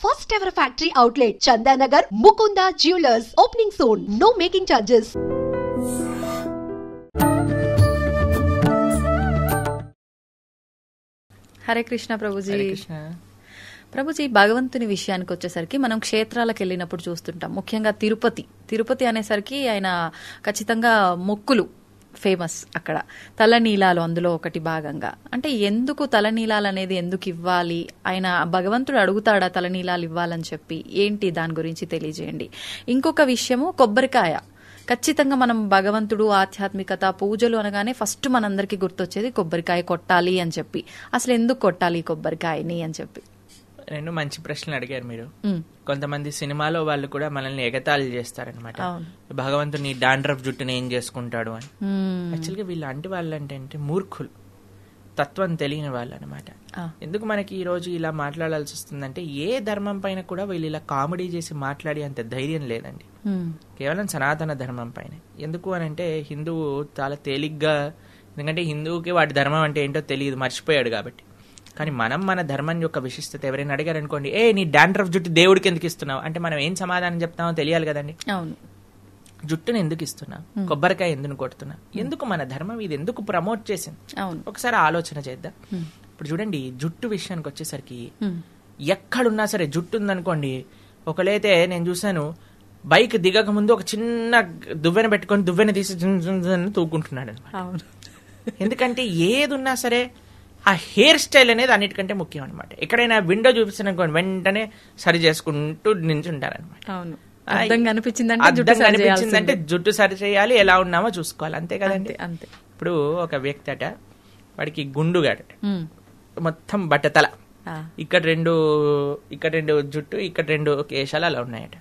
First ever factory outlet, Chandanagar, Mukunda Jewelers, opening soon. No making charges. Hare Krishna Prabhuji. Hare Krishna. Prabhuji, భగవంతుని విషయానికి వచ్చేసరికి మనం క్షేత్రాలకు వెళ్ళినప్పుడు చూస్తుంటాం. ముఖ్యంగా తిరుపతి అనేసరికి ఆయన ఖచ్చితంగా మొక్కులు ఫేమస్. అక్కడ తలనీలాలు అందులో ఒకటి భాగంగా. అంటే ఎందుకు తలనీలాలు అనేది ఎందుకు ఇవ్వాలి? ఆయన భగవంతుడు అడుగుతాడా తలనీలాలు ఇవ్వాలని చెప్పి? ఏంటి దాని గురించి తెలియజేయండి. ఇంకొక విషయము, కొబ్బరికాయ. ఖచ్చితంగా మనం భగవంతుడు, ఆధ్యాత్మికత, పూజలు అనగానే ఫస్ట్ మనందరికీ గుర్తొచ్చేది కొబ్బరికాయ కొట్టాలి అని చెప్పి. అసలు ఎందుకు కొట్టాలి కొబ్బరికాయని అని చెప్పి? రెండు మంచి ప్రశ్నలు అడిగారు మీరు. కొంతమంది సినిమాలో వాళ్ళు కూడా మనల్ని ఎగతాళి చేస్తారనమాట, భగవంతుని డాండ్రఫ్ జుట్టుని ఏం చేసుకుంటాడు అని. యాక్చువల్గా వీళ్ళంటి వాళ్ళు అంటే మూర్ఖులు, తత్వం తెలియని వాళ్ళు అనమాట. ఎందుకు మనకి ఈ రోజు ఇలా మాట్లాడాల్సి వస్తుందంటే, ఏ ధర్మం పైన కూడా వీళ్ళు ఇలా కామెడీ చేసి మాట్లాడే అంత ధైర్యం లేదండి. కేవలం సనాతన ధర్మం పైన. ఎందుకు అని అంటే, హిందువు చాలా తేలిగ్గా, ఎందుకంటే హిందువుకి వాటి ధర్మం అంటే ఏంటో తెలియదు, మర్చిపోయాడు కాబట్టి. కానీ మనం మన ధర్మం యొక్క విశిష్టత ఎవరైనా అడిగారు అనుకోండి, నీ డాండ్రఫ్ జుట్టు దేవుడికి ఎందుకు ఇస్తున్నావు అంటే మనం ఏం సమాధానం చెప్తామో తెలియాలి కదండి. అవును, జుట్టుని ఎందుకు ఇస్తున్నా, కొబ్బరికాయ ఎందుకు కొడుతున్నా, ఎందుకు మన ధర్మం ఇది ఎందుకు ప్రమోట్ చేసింది, ఒకసారి ఆలోచన చేద్దాం. ఇప్పుడు చూడండి, జుట్టు విషయానికి వచ్చేసరికి ఎక్కడున్నా సరే జుట్టు ఉందనుకోండి, ఒకలైతే నేను చూసాను బైక్ దిగక ముందు ఒక చిన్న దువ్వెన పెట్టుకొని దువ్వెన తీసి తూకుంటున్నాడు అనమాట. ఎందుకంటే ఏది ఉన్నా సరే ఆ హెయిర్ స్టైల్ అనేది అన్నిటికంటే ముఖ్యం అనమాట. ఎక్కడైనా విండో చూపిస్తాననుకోండి, వెంటనే సరి చేసుకుంటూ నించుంటారనమాట. అనిపించిందంటే జుట్టు సరి చేయాలి, ఎలా ఉన్నామో చూసుకోవాలి, అంతే కదండి. అంతే. ఇప్పుడు ఒక వ్యక్తి అట, వాడికి గుండుగాట, మొత్తం బట్టతల, ఇక్కడ రెండు జుట్టు, ఇక్కడ రెండు కేశాలు అలా ఉన్నాయట.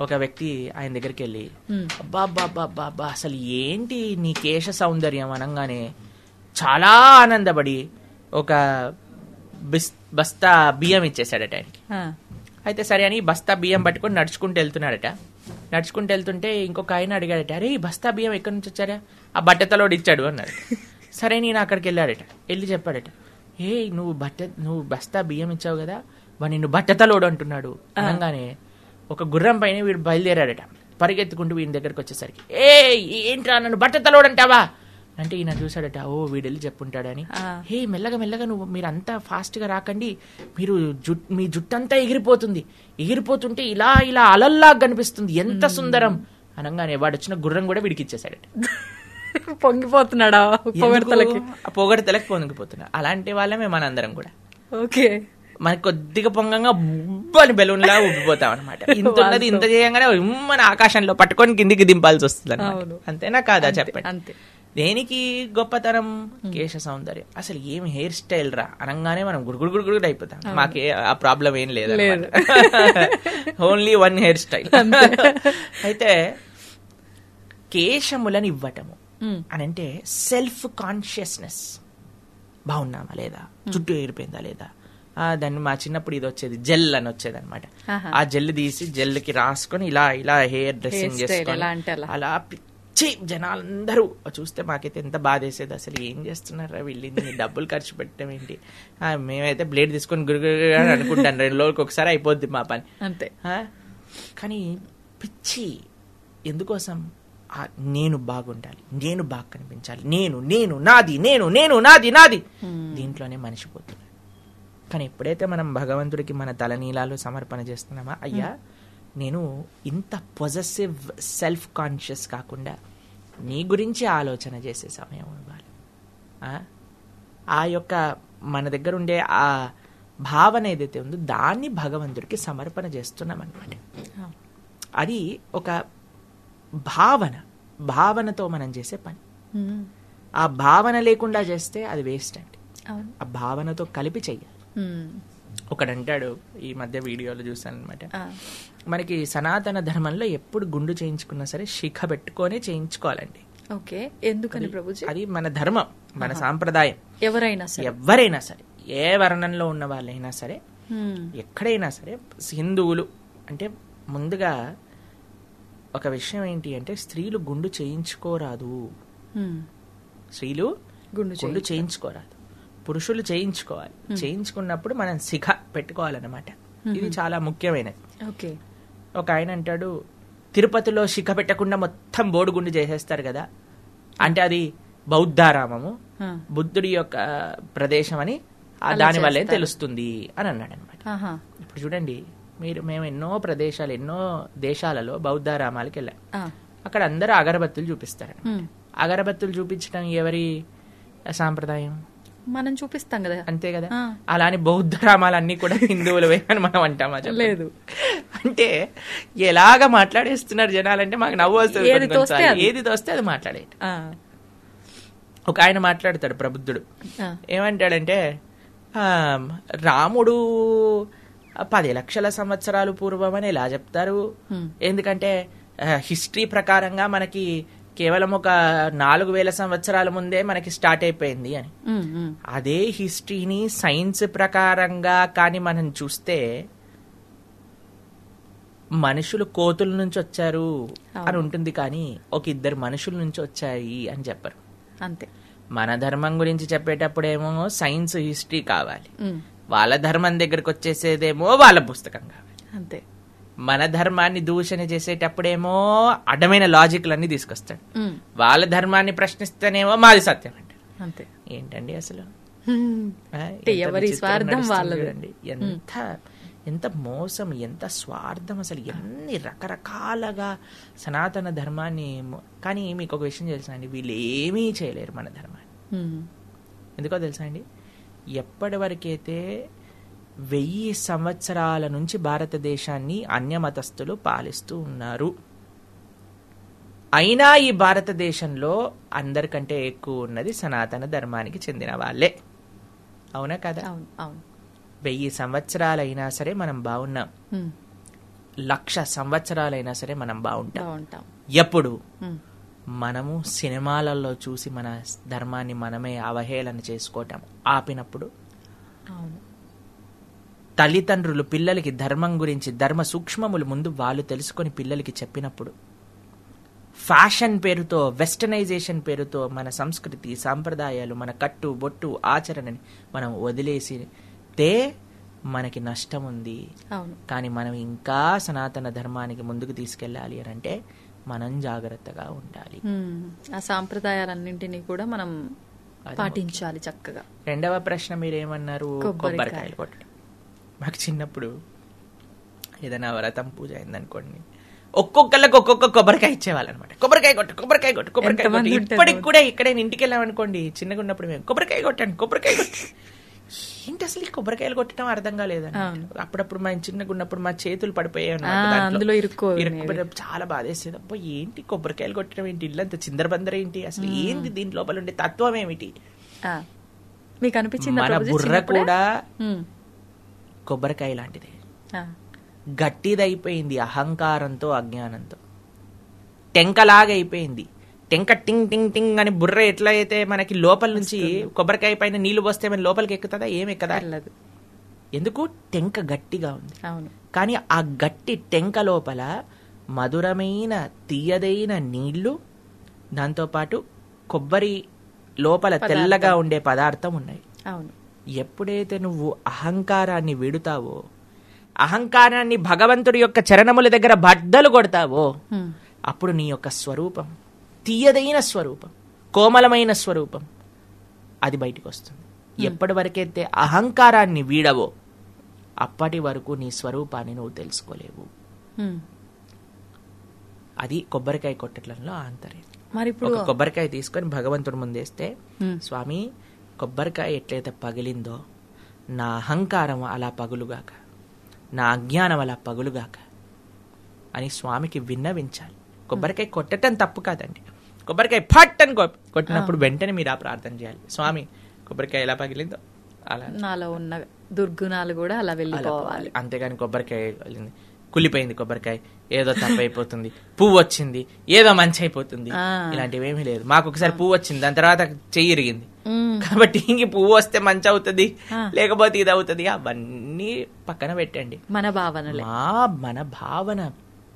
ఒక వ్యక్తి ఆయన దగ్గరికి వెళ్ళి, అబ్బా అసలు ఏంటి నీ కేశ సౌందర్యం అనగానే చాలా ఆనందపడి ఒక బస్తా బియ్యం ఇచ్చేసాడట ఆయనకి. అయితే సరే అని బస్తా బియ్యం పట్టుకొని నడుచుకుంటూ వెళ్తున్నాడట. నడుచుకుంటూ వెళ్తుంటే ఇంకొక ఆయన అడిగాడట, అరే ఈ బస్తా బియ్యం ఎక్కడి నుంచి వచ్చారా? ఆ బట్టతలోడు ఇచ్చాడు అన్నాడు. సరే నేను అక్కడికి వెళ్ళాడట, వెళ్ళి చెప్పాడట, నువ్వు బస్తా బియ్యం ఇచ్చావు కదా, వాడు నిన్ను బట్టతలోడు అంటున్నాడు అనగానే ఒక గుర్రం పైన వీడు బయలుదేరాడట, పరిగెత్తుకుంటూ వీడి దగ్గరకు వచ్చేసరికి, ఏంట్రా నన్ను బట్టతలోడు అంటావా అంటే ఈయన చూసాడట, వీడు వెళ్ళి చెప్పుంటాడని. మెల్లగా మీరంతా ఫాస్ట్ గా రాకండి, మీ జుట్టంతా ఎగిరిపోతుంటే ఇలా అలల్లా కనిపిస్తుంది, ఎంత సుందరం అనగానే వాడు వచ్చిన గుర్రం కూడా వీడికి ఇచ్చేసాడట. పొంగిపోతున్నాడా? పొగడతలకి పొంగిపోతున్నా. అలాంటి వాళ్ళమే మనందరం కూడా. ఓకే, మనకి కొద్దిగా పొంగంగా ఉబ్బని బెలూన్ లా ఉబ్బిపోతాం అనమాట. ఇంత ఇంత చేయంగానే మన ఆకాశంలో పట్టుకొని కిందికి దింపాల్సి వస్తుంది అనమాట. అంతేనా కాదా చెప్పండి? అంతే. దేనికి గొప్పతనం? కేశ సౌందర్యం. అసలు ఏం హెయిర్ స్టైల్ రా అనగానే మనం గుడుగుడు అయిపోతాం. మాకే ఆ ప్రాబ్లం ఏం లేదు, ఓన్లీ వన్ హెయిర్ స్టైల్. అయితే కేశములను ఇవ్వటము అని అంటే సెల్ఫ్ కాన్షియస్నెస్. బాగున్నామా లేదా, జుట్టు ఎగిరిపోయిందా లేదా, దాన్ని మా చిన్నప్పుడు ఇది వచ్చేది జెల్ అని వచ్చేది అనమాట. ఆ జెల్ తీసి జెల్కి రాసుకొని ఇలా హెయిర్ డ్రెస్సింగ్ చేసుకొని అలా పిచ్చి జనాలందరూ చూస్తే మాకైతే ఎంత బాధ వేసేది. అసలు ఏం చేస్తున్నారా వీళ్ళు, డబ్బులు ఖర్చు పెట్టడం ఏంటి, మేమైతే బ్లేడ్ తీసుకొని గురుగురు అనుకుంటాను, 2 రోజులకి ఒకసారి అయిపోద్ది మా పని అంతే. కానీ పిచ్చి ఎందుకోసం? నేను బాగుండాలి, నేను బాగా కనిపించాలి, నాది దీంట్లోనే మనిషిపోతున్నాడు. కానీ ఎప్పుడైతే మనం భగవంతుడికి మన తలనీలాలు సమర్పణ చేస్తున్నామా, అయ్యా నేను ఇంత పొజెసివ్ సెల్ఫ్ కాన్షియస్ కాకుండా నీ గురించి ఆలోచన చేసే సమయం ఇవ్వాలి. ఆ యొక్క మన దగ్గర ఉండే ఆ భావన ఏదైతే ఉందో దాన్ని భగవంతుడికి సమర్పణ చేస్తున్నాం అన్నమాట. అది ఒక భావనతో మనం చేసే పని. ఆ భావన లేకుండా చేస్తే అది వేస్ట్ అండి. ఆ భావనతో కలిపి చెయ్యాలి. ఒకడంటాడు, ఈ మధ్య వీడియోలో చూసాను అనమాట, మనకి సనాతన ధర్మంలో ఎప్పుడు గుండు చేయించుకున్నా సరే శిఖ పెట్టుకొని చేయించుకోవాలండి. ఓకే, ఎందుకని ప్రభుజీ? అది మన ధర్మం, మన సాంప్రదాయం. ఎవరైనా సరే ఏ వర్ణంలో ఉన్న వాళ్ళైనా సరే, ఎక్కడైనా సరే, హిందువులు అంటే ముందుగా ఒక విషయం ఏంటి అంటే, స్త్రీలు గుండు చేయించుకోరాదు. స్త్రీలు గుండు చేయించుకోరాదు, పురుషులు చేయించుకోవాలి. చేయించుకున్నప్పుడు మనం శిఖ పెట్టుకోవాలన్నమాట. ఇది చాలా ముఖ్యమైనది. ఓకే. ఒక ఆయన అంటాడు, తిరుపతిలో శిఖ పెట్టకుండా మొత్తం బోడుగుండు చేసేస్తారు కదా, అంటే అది బౌద్ధారామము, బుద్ధుడి యొక్క ప్రదేశం అని దాని వల్లే తెలుస్తుంది అని అన్నాడు అనమాట. ఇప్పుడు చూడండి, మేము ఎన్నో ప్రదేశాలు, ఎన్నో దేశాలలో బౌద్ధారామాలకు వెళ్ళాం. అక్కడ అందరూ అగరబత్తులు చూపిస్తారు. అగరబత్తులు చూపించడం ఎవరి సాంప్రదాయం? మనం చూపిస్తాం కదా, అంతే కదా. అలానే బౌద్ధ రామాలన్నీ కూడా హిందువులవే అని మనం అంటామా? లేదు. అంటే ఎలాగా మాట్లాడేస్తున్నారు జనాలంటే మాకు నవ్వు వస్తుంది. ఏది తోస్తే అది మాట్లాడే. ఒక ఆయన మాట్లాడతాడు, ప్రబుద్ధుడు. ఏమంటాడంటే, రాముడు 10 లక్షల సంవత్సరాలు పూర్వం అని ఎలా చెప్తారు? ఎందుకంటే హిస్టరీ ప్రకారంగా మనకి కేవలం ఒక 4000 సంవత్సరాల ముందే మనకి స్టార్ట్ అయిపోయింది అని. అదే హిస్టరీని సైన్స్ ప్రకారంగా కానీ మనం చూస్తే మనుషులు కోతుల నుంచి వచ్చారు అని ఉంటుంది, కానీ ఒక 2 మనుషుల నుంచి వచ్చాయి అని చెప్పరు. అంతే. మన ధర్మం గురించి చెప్పేటప్పుడేమో సైన్స్ హిస్టరీ కావాలి, వాళ్ళ ధర్మం దగ్గరకు వచ్చేసేదేమో వాళ్ళ పుస్తకం కావాలి. అంతే. మన ధర్మాన్ని దూషణ చేసేటప్పుడేమో అడ్డమైన లాజిక్లన్నీ తీసుకొస్తాడు, వాళ్ళ ధర్మాన్ని ప్రశ్నిస్తేనేమో మాది సత్యం అంటే. అంతే. ఏంటండి అసలు ఎవరి స్వార్థం వాళ్ళది. ఎంత మోసం, ఎంత స్వార్థం, అసలు ఎన్ని రకరకాలుగా సనాతన ధర్మాన్ని. కానీ మీకు ఒక విషయం తెలుసా అండి, వీళ్ళు ఏమీ చేయలేరు మన ధర్మాన్ని. ఎందుకో తెలుసా అండి, ఎప్పటి వరకైతే 1000 సంవత్సరాల నుంచి భారతదేశాన్ని అన్యమతస్థులు పాలిస్తూ ఉన్నారు, అయినా ఈ భారతదేశంలో అందరికంటే ఎక్కువ ఉన్నది సనాతన ధర్మానికి చెందిన వాళ్ళే. అవునా కదా? 1000 సంవత్సరాలైనా సరే మనం బాగున్నాం, 1,00,000 సంవత్సరాలైనా సరే మనం బాగుంటాం. ఎప్పుడు మనము సినిమాలలో చూసి మన ధర్మాన్ని మనమే అవహేళన చేసుకోవటం ఆపినప్పుడు, తల్లిదండ్రులు పిల్లలకి ధర్మం గురించి, ధర్మ సూక్ష్మములు ముందు వాళ్ళు తెలుసుకొని పిల్లలకి చెప్పినప్పుడు, ఫ్యాషన్ పేరుతో, వెస్టర్నైజేషన్ పేరుతో మన సంస్కృతి సాంప్రదాయాలు, మన కట్టు బొట్టు ఆచరణని మనం వదిలేసితే మనకి నష్టం ఉంది. కానీ మనం ఇంకా సనాతన ధర్మానికి ముందుకు తీసుకెళ్ళాలి అని అంటే మనం జాగ్రత్తగా ఉండాలి. ఆ సాంప్రదాయాలన్నింటినీ కూడా మనం పాటించాలి చక్కగా. రెండవ ప్రశ్న మీరేమన్నారు? కొబ్బరికాయలు కొట్టడం. మాకు చిన్నప్పుడు ఏదైనా వ్రతం పూజ అయిందనుకోండి, ఒక్కొక్కళ్ళకి ఒక్కొక్క కొబ్బరికాయ ఇచ్చేవాళ్ళు అనమాట. కొబ్బరికాయ కొట్టు, కొబ్బరికాయ కొట్టు, కొబ్బరికాయ కొట్టు. ఇప్పటికి కూడా ఇక్కడే ఇంటికి వెళ్ళామనుకోండి, చిన్నగా ఉన్నప్పుడు మేము కొబ్బరికాయ కొట్టాను, కొబ్బరికాయ కొట్టు. ఏంటి అసలు ఈ కొబ్బరికాయలు కొట్టడం అర్థం కాలేదని అప్పుడప్పుడు మా చిన్నగా ఉన్నప్పుడు మా చేతులు పడిపోయాయి, చాలా బాధేసేది. అబ్బా ఏంటి కొబ్బరికాయలు కొట్టడం ఏంటి, ఇల్లంతా చిందరబందర ఏంటి, అసలు ఏంటి దీని లోపల ఉండే తత్వం ఏమిటి మీకు అనిపించింది? మన బుర్ర కూడా కొబ్బరికాయ లాంటిదే, గట్టిదైపోయింది అహంకారంతో అజ్ఞానంతో, టెంకలాగా అయిపోయింది. టెంక టింగ్ టింగ్ టింగ్ అని బుర్ర ఎట్లా అయితే మనకి లోపల నుంచి కొబ్బరికాయ పైన నీళ్లు పోస్తే మన లోపలికి ఎక్కుతుందా? ఏమి ఎక్కదా? ఎందుకు? టెంక గట్టిగా ఉంది. కానీ ఆ గట్టి టెంక లోపల మధురమైన తీయదైన నీళ్లు, దాంతోపాటు కొబ్బరి లోపల తెల్లగా ఉండే పదార్థం ఉన్నాయి. ఎప్పుడైతే నువ్వు అహంకారాన్ని విడుతావో, అహంకారాన్ని భగవంతుడి యొక్క చరణముల దగ్గర బద్దలు కొడతావో, అప్పుడు నీ యొక్క స్వరూపం, తీయదైన స్వరూపం, కోమలమైన స్వరూపం అది బయటికి వస్తుంది. ఎప్పటి వరకైతే అహంకారాన్ని వీడవో అప్పటి వరకు నీ స్వరూపాన్ని నువ్వు తెలుసుకోలేవు. అది కొబ్బరికాయ కొట్టడంలో ఆంతర్యం. మరి ఇప్పుడు కొబ్బరికాయ తీసుకొని భగవంతుడి ముందేస్తే, స్వామి కొబ్బరికాయ ఎట్లయితే పగిలిందో నా అహంకారం అలా పగులుగాక, నా అజ్ఞానం అలా పగులుగాక అని స్వామికి విన్నవించాలి. కొబ్బరికాయ కొట్టడం తప్పు కాదండి, కొబ్బరికాయ ఫట్ అని కొట్టినప్పుడు వెంటనే మీరు ఆ ప్రార్థన చేయాలి, స్వామి కొబ్బరికాయ ఎలా పగిలిందో అలా నాలో ఉన్న దుర్గుణాలు కూడా అలా వెళ్ళిపోవాలి. అంతేగాని కొబ్బరికాయ కులిపోయింది, కొబ్బరికాయ ఏదో తప్పైపోతుంది, పువ్వు వచ్చింది ఏదో మంచి అయిపోతుంది, ఇలాంటివి ఏమీ లేదు. మాకు ఒకసారి పువ్వు వచ్చింది, దాని తర్వాత చెయ్యి ఇరిగింది, కాబట్టి ఇంక పువ్వు వస్తే మంచి అవుతుంది లేకపోతే ఇది అవుతుంది, అవన్నీ పక్కన పెట్టండి. మన భావన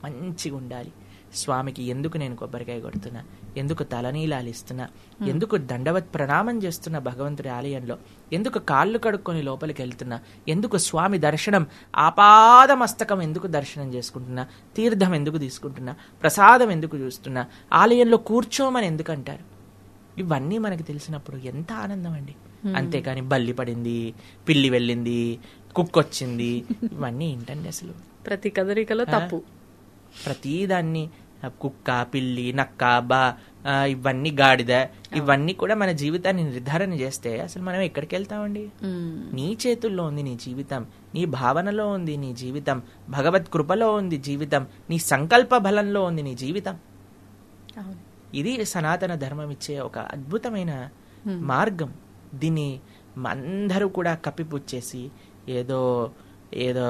మంచిగా ఉండాలి. స్వామికి ఎందుకు నేను కొబ్బరికాయ కొడుతున్నా, ఎందుకు తలనీలాలు ఇస్తున్నా, ఎందుకు దండవత్ ప్రణామం చేస్తున్నా భగవంతుడి ఆలయంలో, ఎందుకు కాళ్ళు కడుక్కొని లోపలికి వెళ్తున్నా, ఎందుకు స్వామి దర్శనం ఆపాదమస్తకం ఎందుకు దర్శనం చేసుకుంటున్నా, తీర్థం ఎందుకు తీసుకుంటున్నా, ప్రసాదం ఎందుకు చూస్తున్నా, ఆలయంలో కూర్చోమని ఎందుకు అంటారు. ఇవన్నీ మనకి తెలిసినప్పుడు ఎంత ఆనందం అండి. అంతేకాని బల్లి పడింది, పిల్లి వెళ్ళింది, కుక్కొచ్చింది, ఇవన్నీ ఏంటండి అసలు. ప్రతి కదలికలో తప్పు. ప్రతిదాన్ని కుక్క, పిల్లి, నక్క, ఇవన్నీ గాడిద, ఇవన్నీ కూడా మన జీవితాన్ని నిర్ధారణ చేస్తే అసలు మనం ఎక్కడికి వెళ్తామండి. నీ చేతుల్లో ఉంది నీ జీవితం, నీ భావనలో ఉంది నీ జీవితం, భగవత్ కృపలో ఉంది జీవితం, నీ సంకల్ప బలంలో ఉంది నీ జీవితం. ఇది సనాతన ధర్మం ఇచ్చే ఒక అద్భుతమైన మార్గం. దీన్ని అందరూ కూడా కప్పిపుచ్చేసి ఏదో ఏదో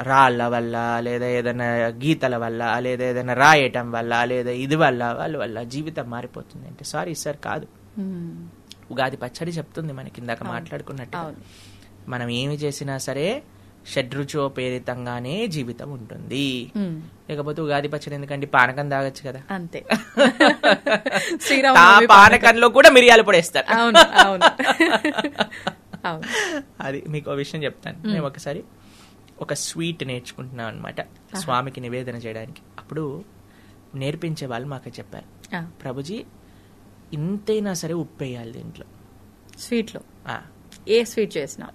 రాళ్ళ వల్ల, లేదా ఏదైనా గీతల వల్ల, లేదా ఏదైనా రాయటం వల్ల, లేదా ఇది వల్ల వాళ్ళ వల్ల జీవితం మారిపోతుంది అంటే సారీ సార్, కాదు. ఉగాది పచ్చడి చెప్తుంది మనకి, ఇందాక మాట్లాడుకున్నట్టు మనం ఏమి చేసినా సరే షడ్రుచోపేరితంగానే జీవితం ఉంటుంది. లేకపోతే ఉగాది పచ్చడి ఎందుకంటే పానకం తాగొచ్చు కదా, అంతే. పానకంలో కూడా మిరియాలు పొడేస్తారు. అది మీకు విషయం చెప్తాను. మేము ఒకసారి ఒక స్వీట్ నేర్చుకుంటున్నాం అనమాట స్వామికి నివేదన చేయడానికి. అప్పుడు నేర్పించే వాళ్ళు మాకు చెప్పారు, ప్రభుజీ ఇంతైనా సరే ఉప్పు వేయాలి దీంట్లో స్వీట్ లో. ఏ స్వీట్ చేసినా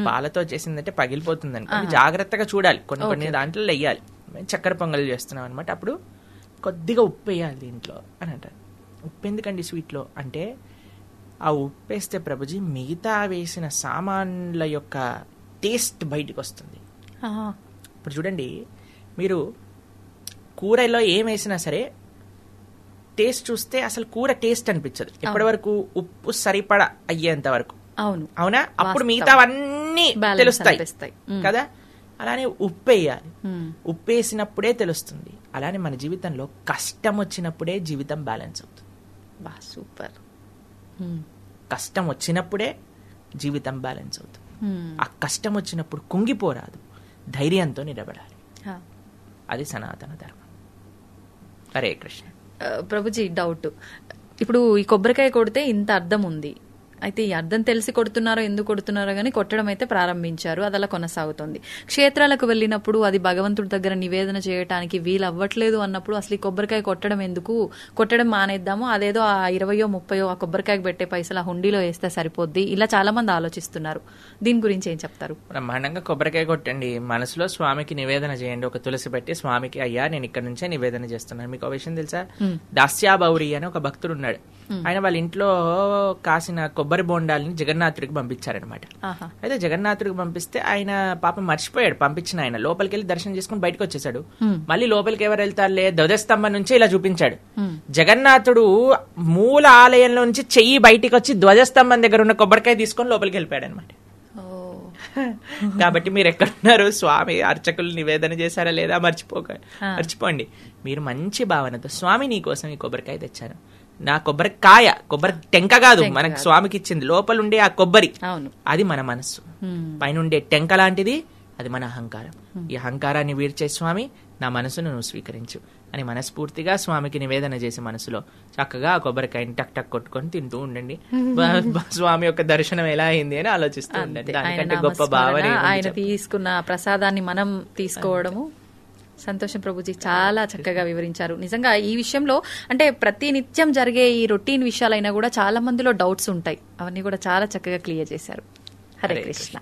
పాలతో చేసిందంటే పగిలిపోతుంది అనుకోండి, జాగ్రత్తగా చూడాలి, కొన్ని కొన్ని దాంట్లో వెయ్యాలి. మేము చక్కెర పొంగల్ చేస్తున్నాం అనమాట, అప్పుడు కొద్దిగా ఉప్పు వేయాలి దీంట్లో అని అంటారు. ఉప్పు ఎందుకండి స్వీట్లో అంటే, ఆ ఉప్పు వేస్తే ప్రభుజీ మిగతా వేసిన సామాన్ల యొక్క టేస్ట్ బయటకు వస్తుంది. ఇప్పుడు చూడండి, మీరు కూరలో ఏం వేసినా సరే టేస్ట్ చూస్తే అసలు కూర టేస్ట్ అనిపించదు ఎప్పటి వరకు ఉప్పు సరిపడా అయ్యేంత వరకు. అవునా? అప్పుడు మిగతావన్నీ తెలుస్తాయి కదా. అలానే ఉప్పు వేయాలి, ఉప్పు వేసినప్పుడే తెలుస్తుంది. అలానే మన జీవితంలో కష్టం వచ్చినప్పుడే జీవితం బ్యాలెన్స్ అవుతుంది. సూపర్. కష్టం వచ్చినప్పుడే జీవితం బ్యాలెన్స్ అవుతుంది. ఆ కష్టం వచ్చినప్పుడు కుంగిపోరాదు, ధైర్యంతో నిలబడాలి. అది సనాతన ధర్మం. హరే కృష్ణ. ప్రభుజీ, డౌట్, ఇప్పుడు ఈ కొబ్బరికాయ కొడితే ఇంత అర్థం ఉంది, అయితే ఈ అర్థం తెలిసి కొడుతున్నారో ఎందుకు కొడుతున్నారో కానీ కొట్టడం అయితే ప్రారంభించారు, అది అలా కొనసాగుతుంది. క్షేత్రాలకు వెళ్ళినప్పుడు అది భగవంతుడి దగ్గర నివేదన చేయడానికి వీలు అవ్వట్లేదు అన్నప్పుడు అసలు ఈ కొబ్బరికాయ కొట్టడం ఎందుకు, కొట్టడం మానేద్దాము, అదేదో ఆ 20 30 ఆ కొబ్బరికాయకు పెట్టే పైసలు ఆ హుండీలో వేస్తే సరిపోద్ది, ఇలా చాలా మంది ఆలోచిస్తున్నారు. దీని గురించి ఏం చెప్తారు? బ్రహ్మాండంగా కొబ్బరికాయ కొట్టండి, మనసులో స్వామికి నివేదన చేయండి. ఒక తులసి పెట్టి స్వామికి, అయ్యా నేను ఇక్కడ నుంచే నివేదన చేస్తున్నాను. మీకు ఒక విషయం తెలుసా, దాస్యాబౌరి అని ఒక భక్తుడు ఉన్నాడు. ఆయన వాళ్ళ ఇంట్లో కాసిన కొబ్బరి బోండాలని జగన్నాథుడికి పంపించారనమాట. అయితే జగన్నాథుడికి పంపిస్తే ఆయన పాపం మర్చిపోయాడు పంపించిన. ఆయన లోపలికి వెళ్ళి దర్శనం చేసుకుని బయటకు వచ్చేసాడు. మళ్ళీ లోపలికి ఎవరు వెళ్తారులే, ధ్వజస్తంభం నుంచి ఇలా చూపించాడు. జగన్నాథుడు మూల ఆలయంలో నుంచి చెయ్యి బయటికి వచ్చి ధ్వజస్తంభం దగ్గర ఉన్న కొబ్బరికాయ తీసుకొని లోపలికి వెళ్ళిపోయాడు అనమాట. కాబట్టి మీరు ఎక్కడున్నారు, స్వామి అర్చకులు నివేదన చేశారా లేదా మర్చిపోండి. మీరు మంచి భావనతో, స్వామి నీ కోసం ఈ కొబ్బరికాయ తెచ్చాను, నా కొబ్బరికాయ, కొబ్బరి టెంక కాదు మనకి స్వామికి ఇచ్చింది, లోపల ఉండే ఆ కొబ్బరి అది మన మనస్సు, పైన ఉండే టెంక లాంటిది అది మన అహంకారం. ఈ అహంకారాన్ని వీడ్చే స్వామి నా మనసును నువ్వు స్వీకరించు అని మనస్ఫూర్తిగా స్వామికి నివేదన చేసి మనసులో చక్కగా ఆ కొబ్బరికాయని టక్ టక్ కొట్టుకొని తింటూ ఉండండి. స్వామి యొక్క దర్శనం ఎలా అయింది అని ఆలోచిస్తూ ఉండండి. దానికంటే గొప్ప భావన ఆయన తీసుకున్న ప్రసాదాన్ని మనం తీసుకోవడము. సంతోషం ప్రభుజీ, చాలా చక్కగా వివరించారు. నిజంగా ఈ విషయంలో అంటే ప్రతి నిత్యం జరిగే ఈ రొటీన్ విషయాలైనా కూడా చాలా మందిలో డౌట్స్ ఉంటాయి, అవన్నీ కూడా చాలా చక్కగా క్లియర్ చేశారు. హరే కృష్ణ.